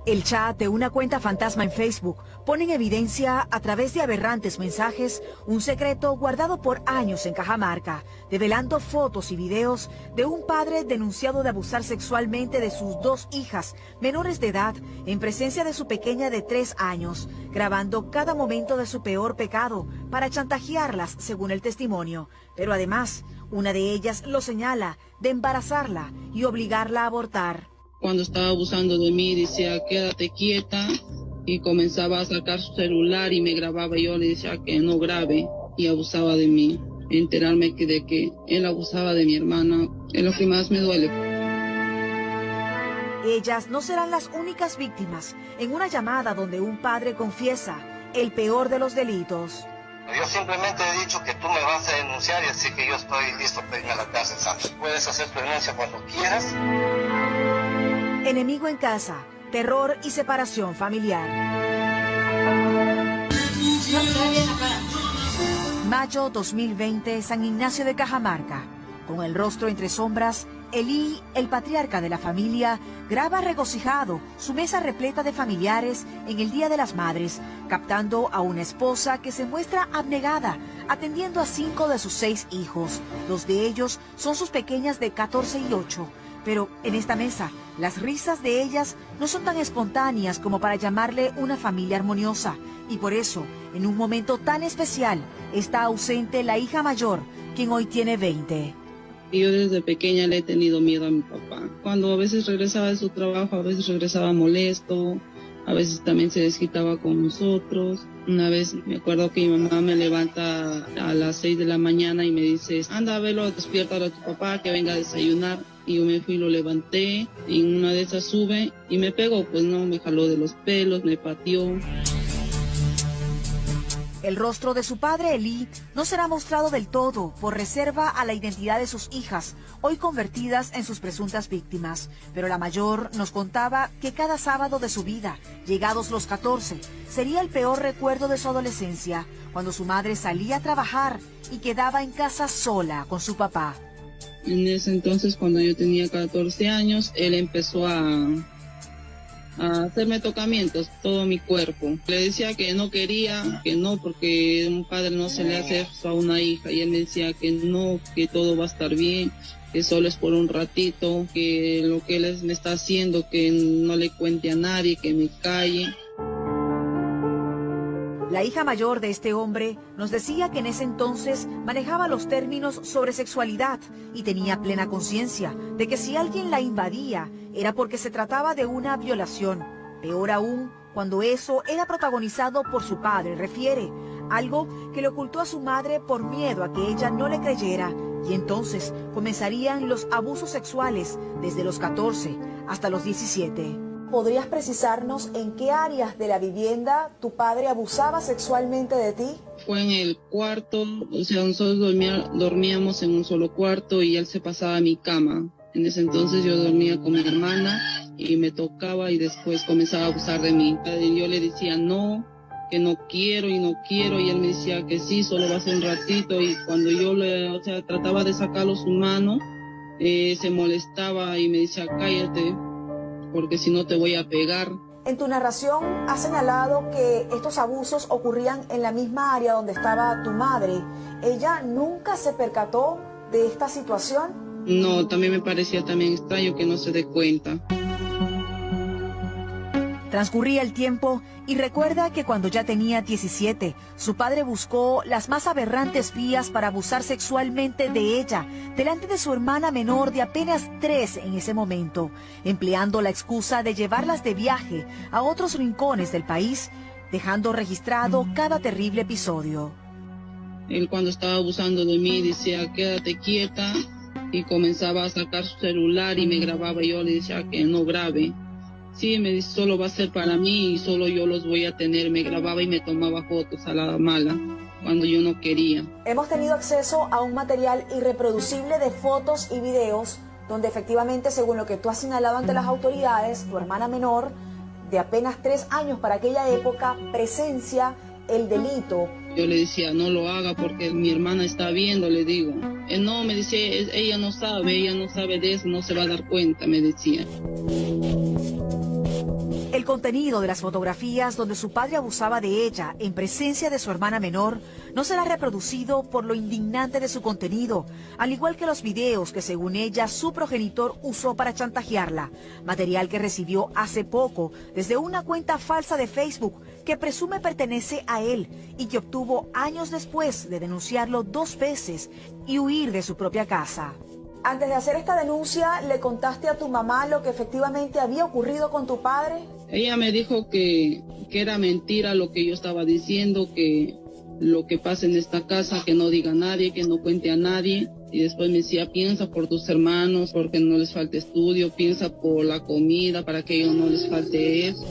El chat de una cuenta fantasma en Facebook pone en evidencia, a través de aberrantes mensajes, un secreto guardado por años en Cajamarca, develando fotos y videos de un padre denunciado de abusar sexualmente de sus 2 hijas menores de edad en presencia de su pequeña de 3 años, grabando cada momento de su peor pecado para chantajearlas, según el testimonio. Pero además, una de ellas lo señala de embarazarla y obligarla a abortar. Cuando estaba abusando de mí, decía, quédate quieta, y comenzaba a sacar su celular y me grababa. Yo le decía que no grabe, y abusaba de mí. Enterarme de que él abusaba de mi hermana es lo que más me duele. Ellas no serán las únicas víctimas en una llamada donde un padre confiesa el peor de los delitos. Yo simplemente he dicho que tú me vas a denunciar, y así que yo estoy listo para irme a la cárcel, Sandra. Puedes hacer tu denuncia cuando quieras. Enemigo en casa, terror y separación familiar. Mayo 2020, San Ignacio de Cajamarca. Con el rostro entre sombras, Elí, el patriarca de la familia, graba regocijado su mesa repleta de familiares en el Día de las Madres, captando a una esposa que se muestra abnegada, atendiendo a 5 de sus 6 hijos. 2 de ellos son sus pequeñas de 14 y 8. Pero en esta mesa, las risas de ellas no son tan espontáneas como para llamarle una familia armoniosa. Y por eso, en un momento tan especial, está ausente la hija mayor, quien hoy tiene 20. Yo desde pequeña le he tenido miedo a mi papá. Cuando a veces regresaba de su trabajo, a veces regresaba molesto, a veces también se desquitaba con nosotros. Una vez me acuerdo que mi mamá me levanta a las 6 de la mañana y me dice, anda, velo, despierta a tu papá, que venga a desayunar. Y yo me fui y lo levanté, y en una de esas sube y me pegó, pues no, me jaló de los pelos, me pateó. El rostro de su padre Elí no será mostrado del todo por reserva a la identidad de sus hijas, hoy convertidas en sus presuntas víctimas. Pero la mayor nos contaba que cada sábado de su vida, llegados los 14, sería el peor recuerdo de su adolescencia, cuando su madre salía a trabajar y quedaba en casa sola con su papá. En ese entonces, cuando yo tenía 14 años, él empezó a hacerme tocamientos, todo mi cuerpo. Le decía que no quería, que no, porque un padre no se le hace eso a una hija. Y él me decía que no, que todo va a estar bien, que solo es por un ratito, que lo que él me está haciendo, que no le cuente a nadie, que me calle. La hija mayor de este hombre nos decía que en ese entonces manejaba los términos sobre sexualidad y tenía plena conciencia de que si alguien la invadía era porque se trataba de una violación. Peor aún, cuando eso era protagonizado por su padre, refiere, algo que le ocultó a su madre por miedo a que ella no le creyera, y entonces comenzarían los abusos sexuales desde los 14 hasta los 17. ¿Podrías precisarnos en qué áreas de la vivienda tu padre abusaba sexualmente de ti? Fue en el cuarto, o sea, nosotros dormíamos en un solo cuarto y él se pasaba a mi cama. En ese entonces yo dormía con mi hermana y me tocaba y después comenzaba a abusar de mí. Y yo le decía no, que no quiero, y él me decía que sí, solo va a ser un ratito. Y cuando yo trataba de sacarlo su mano, se molestaba y me decía cállate, porque si no te voy a pegar. En tu narración has señalado que estos abusos ocurrían en la misma área donde estaba tu madre. ¿Ella nunca se percató de esta situación? No, también me parecía también extraño que no se dé cuenta. Transcurría el tiempo y recuerda que cuando ya tenía 17, su padre buscó las más aberrantes vías para abusar sexualmente de ella, delante de su hermana menor de apenas 3 en ese momento, empleando la excusa de llevarlas de viaje a otros rincones del país, dejando registrado cada terrible episodio. Él cuando estaba abusando de mí decía quédate quieta, y comenzaba a sacar su celular y me grababa. Yo le decía que no grabe. Sí, me dice, solo va a ser para mí y solo yo los voy a tener. Me grababa y me tomaba fotos a la mala, cuando yo no quería. Hemos tenido acceso a un material irreproducible de fotos y videos, donde efectivamente, según lo que tú has señalado ante las autoridades, tu hermana menor, de apenas 3 años para aquella época, presencia el delito. Yo le decía, no lo haga porque mi hermana está viendo, le digo. No, me decía, ella no sabe de eso, no se va a dar cuenta, me decía. El contenido de las fotografías donde su padre abusaba de ella en presencia de su hermana menor no será reproducido por lo indignante de su contenido, al igual que los videos que según ella su progenitor usó para chantajearla, material que recibió hace poco desde una cuenta falsa de Facebook que presume pertenece a él y que obtuvo años después de denunciarlo 2 veces y huir de su propia casa. Antes de hacer esta denuncia, ¿le contaste a tu mamá lo que efectivamente había ocurrido con tu padre? Ella me dijo que era mentira lo que yo estaba diciendo, que lo que pasa en esta casa, que no diga a nadie, que no cuente a nadie. Y después me decía, piensa por tus hermanos, porque no les falte estudio, piensa por la comida, para que a ellos no les falte eso.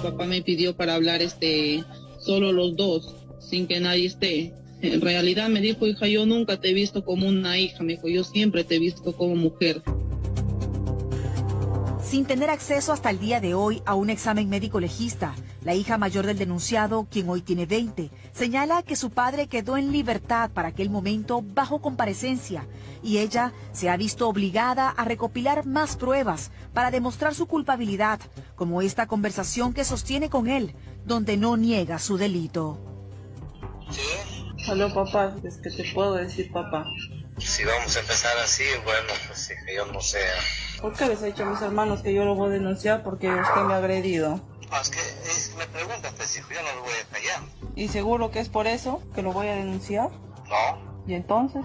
Papá me pidió para hablar solo los dos, sin que nadie esté. En realidad me dijo, hija, yo nunca te he visto como una hija, me dijo, yo siempre te he visto como mujer. Sin tener acceso hasta el día de hoy a un examen médico legista, la hija mayor del denunciado, quien hoy tiene 20, señala que su padre quedó en libertad para aquel momento bajo comparecencia y ella se ha visto obligada a recopilar más pruebas para demostrar su culpabilidad, como esta conversación que sostiene con él, donde no niega su delito. ¿Sí? Aló, papá, es que te puedo decir, papá. Si vamos a empezar así, bueno, pues sí, que yo no sé. ¿Por qué les he dicho a mis hermanos que yo lo voy a denunciar porque usted me ha agredido? Más que me preguntas, pues hijo, yo no lo voy a callar. ¿Y seguro que es por eso que lo voy a denunciar? No, ¿Y entonces?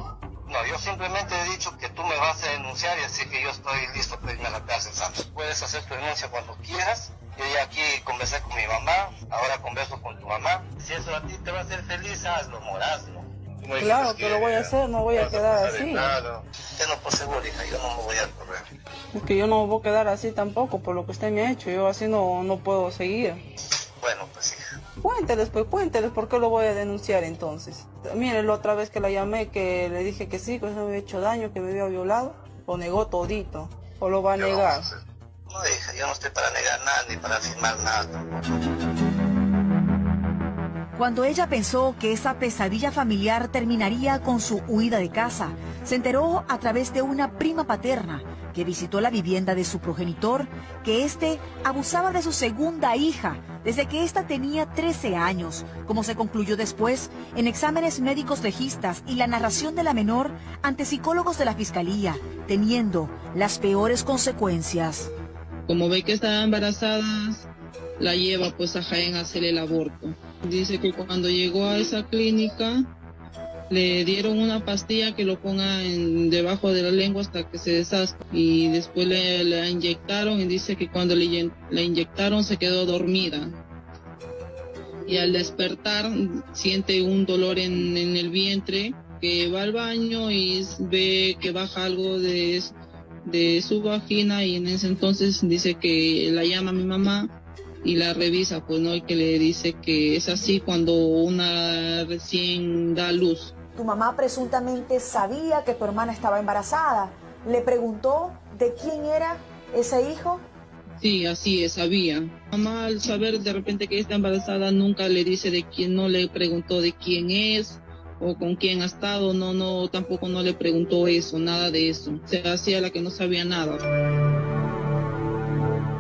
no, yo simplemente he dicho que tú me vas a denunciar y así que yo estoy listo para irme a la cárcel, Santos. Puedes hacer tu denuncia cuando quieras. Yo ya aquí conversé con mi mamá, ahora converso con tu mamá. Si eso a ti te va a hacer feliz, hazlo, morazlo. Claro que lo voy a hacer, no voy a quedar así. Claro, tenlo por seguro, hija, yo no me voy a correr. Es que yo no me voy a quedar así tampoco por lo que usted me ha hecho, yo así no puedo seguir. Bueno, pues hija. Cuénteles, pues cuénteles por qué lo voy a denunciar entonces. Miren, la otra vez que la llamé, que le dije que sí, que se me había hecho daño, que me había violado, lo negó todito, o lo va a negar. No, hija, yo no estoy para negar nada ni para afirmar nada. Cuando ella pensó que esa pesadilla familiar terminaría con su huida de casa, se enteró a través de una prima paterna que visitó la vivienda de su progenitor que éste abusaba de su segunda hija desde que ésta tenía 13 años, como se concluyó después en exámenes médicos legistas y la narración de la menor ante psicólogos de la fiscalía, teniendo las peores consecuencias. Como ve que está embarazada, la lleva pues a Jaén a hacer el aborto. Dice que cuando llegó a esa clínica le dieron una pastilla que lo ponga debajo de la lengua hasta que se deshazca y después le inyectaron y dice que cuando le inyectaron se quedó dormida y al despertar siente un dolor en el vientre, que va al baño y ve que baja algo de su vagina y en ese entonces dice que la llama a mi mamá y la revisa, pues no, y que le dice que es así cuando una recién da luz. Tu mamá presuntamente sabía que tu hermana estaba embarazada. ¿Le preguntó de quién era ese hijo? Sí, así es, sabía. Mamá al saber de repente que está embarazada nunca le dice de quién, no le preguntó de quién es o con quién ha estado, no, tampoco no le preguntó eso, nada de eso. Se hacía la que no sabía nada.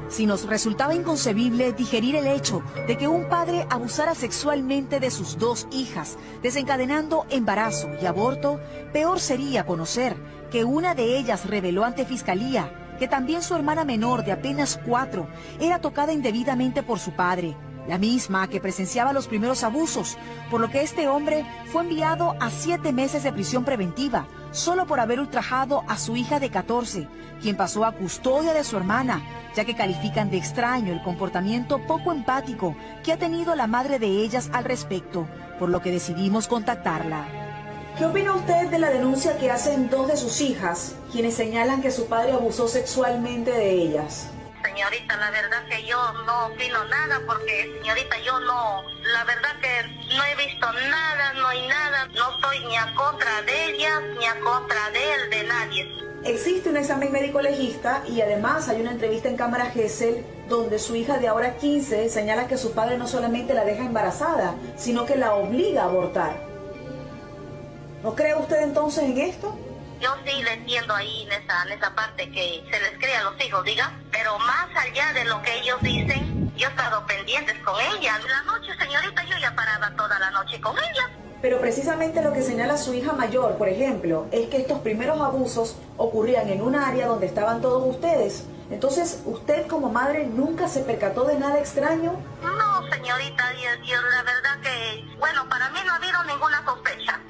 Si nos resultaba inconcebible digerir el hecho de que un padre abusara sexualmente de sus 2 hijas, desencadenando embarazo y aborto, peor sería conocer que una de ellas reveló ante Fiscalía que también su hermana menor de apenas 4 era tocada indebidamente por su padre, la misma que presenciaba los primeros abusos, por lo que este hombre fue enviado a 7 meses de prisión preventiva, solo por haber ultrajado a su hija de 14, quien pasó a custodia de su hermana, ya que califican de extraño el comportamiento poco empático que ha tenido la madre de ellas al respecto, por lo que decidimos contactarla. ¿Qué opina usted de la denuncia que hacen 2 de sus hijas, quienes señalan que su padre abusó sexualmente de ellas? Señorita, la verdad que yo no opino nada porque, señorita, la verdad que no he visto nada, no hay nada, no estoy ni a contra de ella, ni a contra de él, de nadie. Existe un examen médico legista y además hay una entrevista en Cámara Gesell donde su hija de ahora 15 señala que su padre no solamente la deja embarazada, sino que la obliga a abortar. ¿No cree usted entonces en esto? Yo sí le entiendo ahí en esa parte que se les cría a los hijos, diga. Pero más allá de lo que ellos dicen, yo he estado pendientes con ella. La noche, señorita, yo ya paraba toda la noche con ella. Pero precisamente lo que señala su hija mayor, por ejemplo, es que estos primeros abusos ocurrían en un área donde estaban todos ustedes. Entonces, ¿usted como madre nunca se percató de nada extraño? No, señorita, yo la verdad que, bueno, para mí no ha habido ninguna sospecha.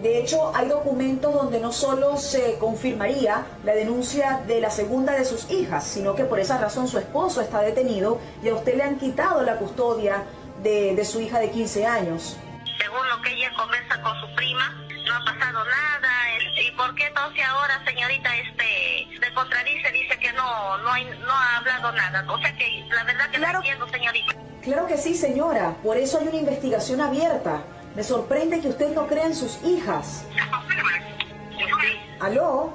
De hecho, hay documentos donde no solo se confirmaría la denuncia de la segunda de sus hijas, sino que por esa razón su esposo está detenido y a usted le han quitado la custodia de su hija de 15 años. Según lo que ella conversa con su prima, no ha pasado nada. ¿Y por qué entonces ahora, señorita, se contradice, dice que no ha hablado nada? O sea que la verdad que Claro. no entiendo, señorita. Claro que sí, señora. Por eso hay una investigación abierta. Me sorprende que usted no crea en sus hijas. ¿Aló?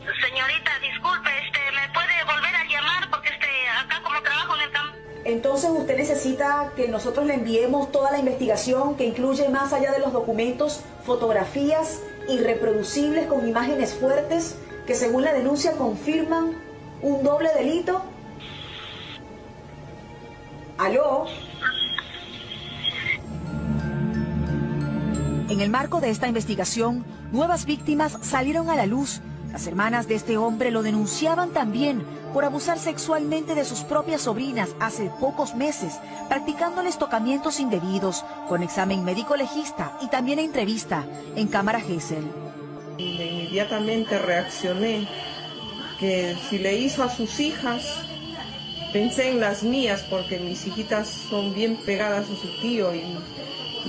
Señorita, disculpe, ¿me puede volver a llamar? Porque acá como trabajo en el campo. Entonces usted necesita que nosotros le enviemos toda la investigación que incluye, más allá de los documentos, fotografías irreproducibles con imágenes fuertes que según la denuncia confirman un doble delito. ¿Aló? En el marco de esta investigación, nuevas víctimas salieron a la luz. Las hermanas de este hombre lo denunciaban también por abusar sexualmente de sus propias sobrinas hace pocos meses, practicándoles tocamientos indebidos, con examen médico legista y también entrevista en cámara Gesell. Inmediatamente reaccioné, que si le hizo a sus hijas, pensé en las mías, porque mis hijitas son bien pegadas a su tío y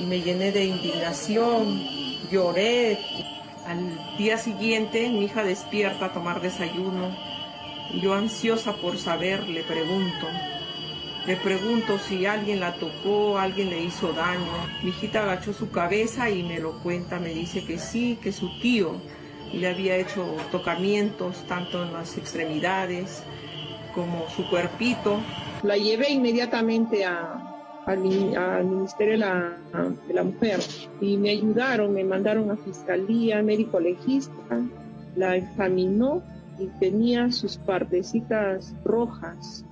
me llené de indignación, lloré. Al día siguiente mi hija despierta a tomar desayuno. Yo ansiosa por saber le pregunto si alguien la tocó, alguien le hizo daño. Mi hijita agachó su cabeza y me lo cuenta, me dice que sí, que su tío le había hecho tocamientos tanto en las extremidades como su cuerpito. La llevé inmediatamente al Ministerio de la Mujer y me ayudaron, me mandaron a Fiscalía, médico legista, la examinó y tenía sus partecitas rojas.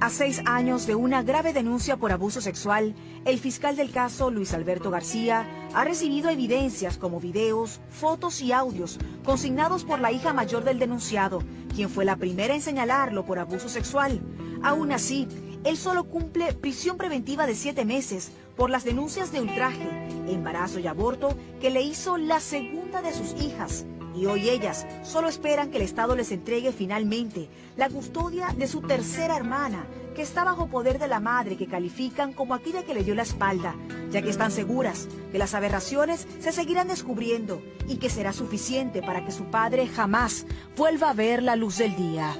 A 6 años de una grave denuncia por abuso sexual, el fiscal del caso, Luis Alberto García, ha recibido evidencias como videos, fotos y audios consignados por la hija mayor del denunciado, quien fue la primera en señalarlo por abuso sexual. Aún así, él solo cumple prisión preventiva de 7 meses por las denuncias de ultraje, embarazo y aborto que le hizo la segunda de sus hijas. Y hoy ellas solo esperan que el Estado les entregue finalmente la custodia de su tercera hermana, que está bajo poder de la madre que califican como aquella que le dio la espalda, ya que están seguras que las aberraciones se seguirán descubriendo y que será suficiente para que su padre jamás vuelva a ver la luz del día.